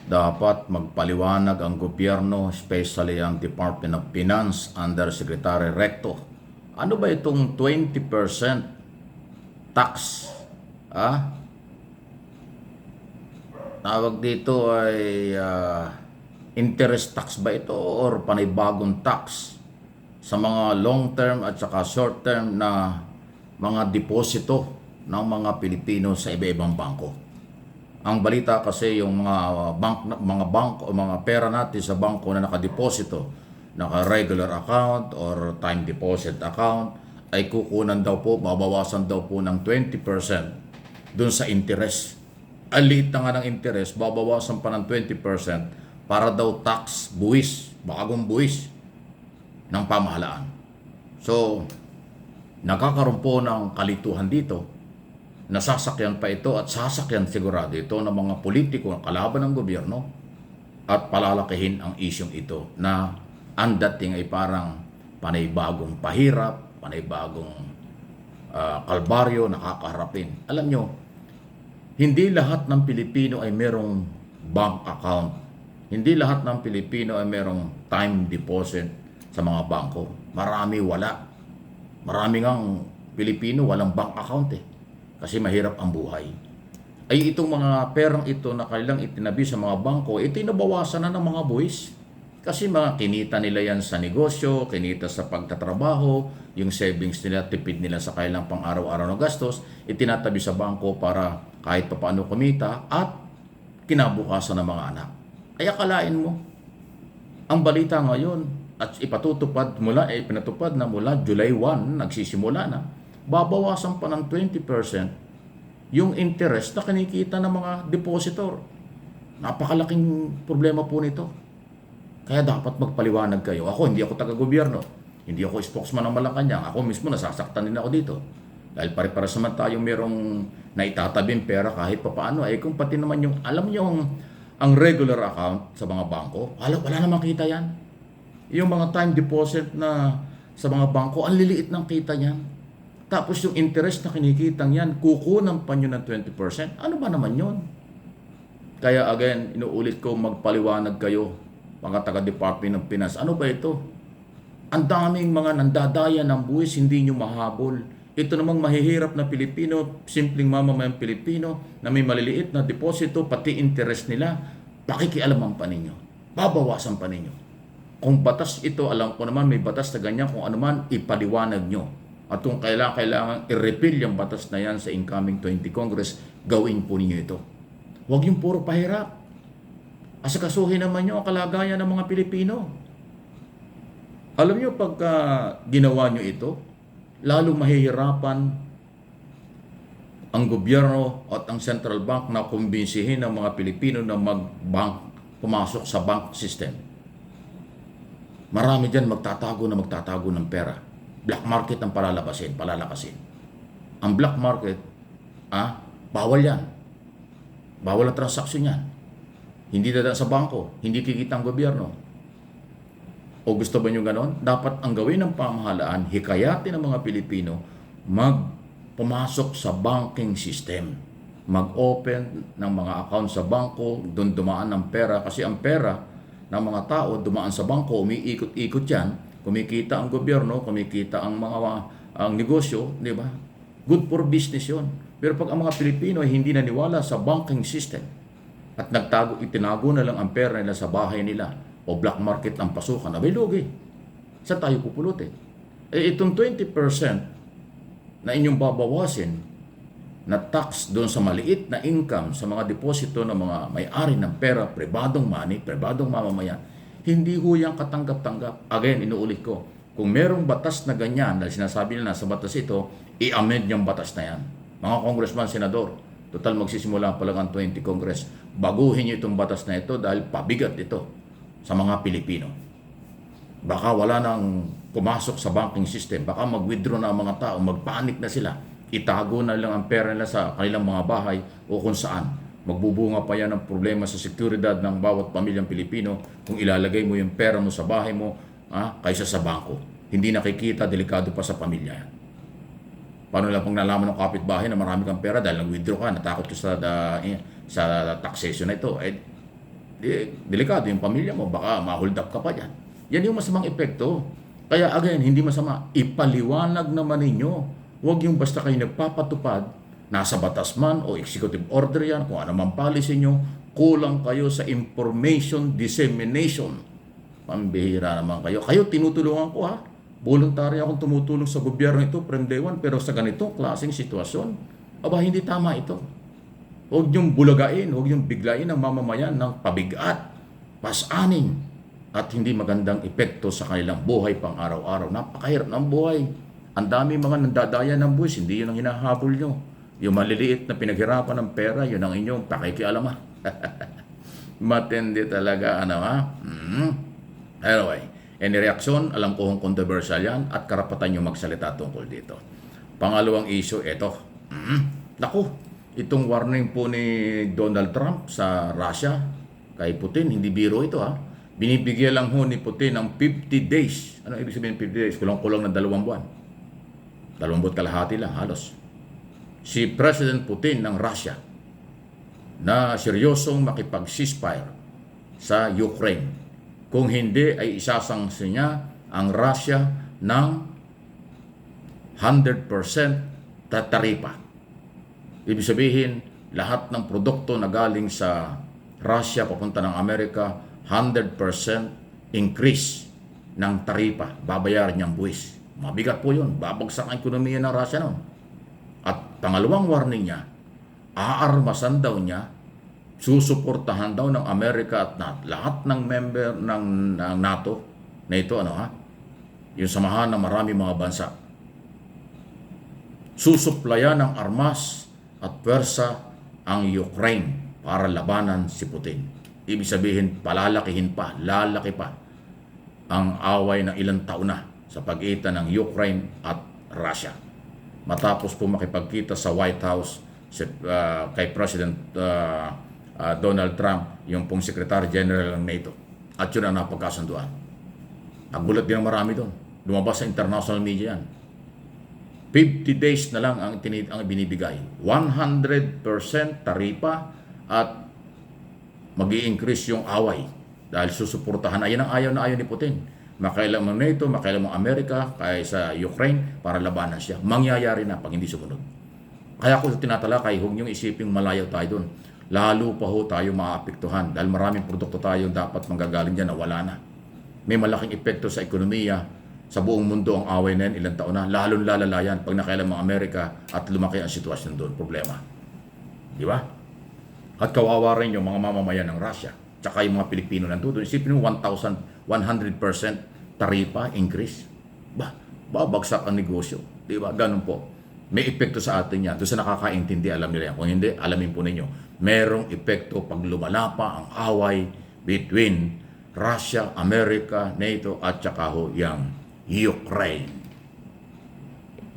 Dapat magpaliwanag ang gobyerno, especially ang Department of Finance under Secretary Recto. Ano ba itong 20% tax? Ah? Tawag dito ay interest tax ba ito or panibagong tax sa mga long term at saka short term na mga deposito ng mga Pilipino sa iba-ibang bangko? Ang balita kasi yung mga bank o mga pera natin sa bangko na nakadeposito, naka-regular account or time deposit account, ay kukunan daw po, babawasan daw po ng 20% dun sa interest. Ang liit na nga ng interest, babawasan pa ng 20% para daw tax buwis, bagong buwis ng pamahalaan. So, nagkakaroon po ng kalituhan dito. Nasasakyan pa ito at sasakyan sigurado ito ng mga politiko ng kalaban ng gobyerno at palalakihin ang isyong ito na ang dating ay parang panay-bagong pahirap, panay-bagong kalbaryo nakakaharapin. Alam nyo, hindi lahat ng Pilipino ay merong bank account. Hindi lahat ng Pilipino ay merong time deposit sa mga bangko. Marami wala. Marami ngang Pilipino walang bank account kasi mahirap ang buhay. Ay itong mga perang ito na kanilang itinabi sa mga bangko, ito nabawasan na ng mga buwis. Kasi mga kinita nila yan sa negosyo, kinita sa pagtatrabaho, yung savings nila, tipid nila sa kanilang pang-araw-araw na gastos, itinatabi sa bangko para kahit paano kumita at kinabukasan ng mga anak. Ay akalain mo, ang balita ngayon at ipinatupad na mula July 1, nagsisimula na, babawasan pa ng 20% yung interest na kinikita ng mga depositor. Napakalaking problema po nito. Kaya dapat magpaliwanag kayo. Ako, hindi ako taga-gobyerno. Hindi ako spokesman ng Malacanang. Ako mismo, nasasaktan din ako dito. Dahil pare-para naman tayong merong naitatabing pera kahit papaano. Eh kung pati naman yung, alam nyo ang regular account sa mga bangko, wala namang kita yan. Yung mga time deposit na sa mga bangko, ang liliit ng kita niyan. Tapos yung interest na kinikitang yan, kukunan pa nyo ng 20%. Ano ba naman yon? Kaya again, inuulit ko, magpaliwanag kayo, mga taga-Department of Finance. Ano ba ito? Ang daming mga nandadaya ng buwis, hindi nyo mahabol. Ito namang mahihirap na Pilipino, simpleng mamamayang Pilipino, na may maliliit na deposito, pati interest nila, pakikialaman pa ninyo. Babawasan pa ninyo. Kung batas ito, alam ko naman may batas na ganyan, kung ano man, ipaliwanag nyo. At kung kailangan i-repeal yung batas na yan sa incoming 20 Congress, gawin po ninyo ito. Huwag yung puro pahirap. Asakasuhin naman nyo ang kalagayan ng mga Pilipino. Alam nyo, pagka ginawa nyo ito, lalo mahihirapan ang gobyerno at ang central bank na kumbinsihin ng mga Pilipino na mag-bank, pumasok sa bank system. Marami dyan magtatago ng pera. Black market ang palalakasin. Ang black market, bawal yan. Bawal ang transaksyon yan. Hindi dadaan sa bangko, hindi kikita ang gobyerno. O gusto ba nyo ganon? Dapat ang gawin ng pamahalaan, hikayatin ng mga Pilipino, pumasok sa banking system. Mag-open ng mga account sa bangko, doon dumaan ng pera. Kasi ang pera ng mga tao dumaan sa bangko, umiikot-ikot yan. Kumikita ang gobyerno, kumikita ang ang negosyo, di ba? Good for business 'yon. Pero pag ang mga Pilipino ay hindi naniwala sa banking system at itinago na lang ang pera nila sa bahay nila o black market ang pasukan, abay lugi. Saan tayo pupulutin? Eh itong 20% na inyong babawasin na tax doon sa maliit na income sa mga deposito ng mga may-ari ng pera, pribadong money, pribadong mamamayan, hindi ho yan katanggap-tanggap. Again, inuulit ko, kung merong batas na ganyan, dahil sinasabi nila sa batas ito, i-amend yung batas na yan. Mga congressman, senador, total magsisimula pa lang ang 20 Congress, baguhin nyo itong batas na ito dahil pabigat ito sa mga Pilipino. Baka wala nang pumasok sa banking system, baka mag-withdraw na ang mga tao, magpanik na sila, itago na lang ang pera nila sa kanilang mga bahay o kung saan. Magbubunga pa yan ng problema sa seguridad ng bawat pamilyang Pilipino kung ilalagay mo yung pera mo sa bahay mo kaysa sa bangko. Hindi nakikita, delikado pa sa pamilya yan. Paano lang pag nalaman ng kapitbahay na marami kang pera dahil nag-withdraw ka, natakot ka sa taxation na ito. delikado yung pamilya mo, baka ma-hold up ka pa dyan. Yan yung masamang epekto. Kaya again, hindi masama, ipaliwanag naman ninyo. Huwag yung basta kayo nagpapatupad, nasa batas man o executive order yan, kung ano man policy nyo, kulang kayo sa information dissemination. Pambihira naman kayo. Kayo tinutulungan ko ha. Voluntary akong tumutulong sa gobyerno ito from day one, pero sa ganitong klaseng sitwasyon, aba hindi tama ito. Huwag niyong bulagain, huwag niyong biglain ang mamamayan ng pabigat, pasanin, at hindi magandang epekto sa kanilang buhay pang araw-araw. Napakahirap ng buhay. Ang dami mga nandadaya ng buwis, hindi yun ang hinahabol nyo. Yung maliliit na pinaghirapan ng pera, yun ang inyong pakikialam ha. Matindi talaga, ano ha? Anyway, any reaction, alam ko kung controversial yan at karapatan nyo magsalita tungkol dito. Pangalawang issue, ito. Naku, itong warning po ni Donald Trump sa Russia kay Putin, hindi biro ito ha. Binibigyan lang ho ni Putin ng 50 days. Ano ibig sabihin 50 days? Kulang-kulang na 2 buwan. 2 buwan kalahati lang halos. Si President Putin ng Russia na seryosong makipag-ceasefire sa Ukraine. Kung hindi ay isasangsi niya ang Russia ng 100% taripa. Ibig sabihin, lahat ng produkto na galing sa Russia papunta ng Amerika, 100% increase ng taripa. Babayaran niyang buwis. Mabigat po yun. Babagsak ang ekonomiya ng Russia noon. At pangalawang warning niya, aarmasan daw niya, susuportahan daw ng Amerika at lahat ng member ng NATO na ito, ano ha? Yung samahan ng marami mga bansa. Susuplayan ng armas at pwersa ang Ukraine para labanan si Putin. Ibig sabihin, palalakihin pa, lalaki pa ang away ng ilang taon na sa pagitan ng Ukraine at Russia. Matapos po makipagkita sa White House kay President Donald Trump, yung pong Secretary General ng NATO. At yun ang napagkasunduan. Nagulat din ang marami doon. Lumabas sa international media yan. 50 days na lang ang binibigay. 100% taripa at mag-i-increase yung away dahil susuportahan. Ayan ang ayaw na ayaw ni Putin. Makailang ng NATO, makailang ng Amerika, kaya sa Ukraine para labanan siya. Mangyayari na pag hindi sumunod. Kaya ko tinatalakay, huwag niyong isiping malayo tayo doon. Lalo pa ho tayo maapektuhan dahil maraming produkto tayo dapat manggagaling dyan na wala na. May malaking epekto sa ekonomiya, sa buong mundo ang away na yan, ilang taon na. Lalong lalala yan pag nakailang ng Amerika at lumaki ang sitwasyon doon. Problema. Di ba? At kawawa rin yung mga mamamayan ng Russia. Tsaka yung mga Pilipino nandun. Isipin mo 1,100% taripa increase. Babagsak ang negosyo. Di ba? Ganun po. May epekto sa atin yan. Doon sa nakakaintindi, alam nila yan. Kung hindi, alamin po ninyo. Merong epekto pag lumala pa ang away between Russia, America, NATO at tsaka ho yung Ukraine.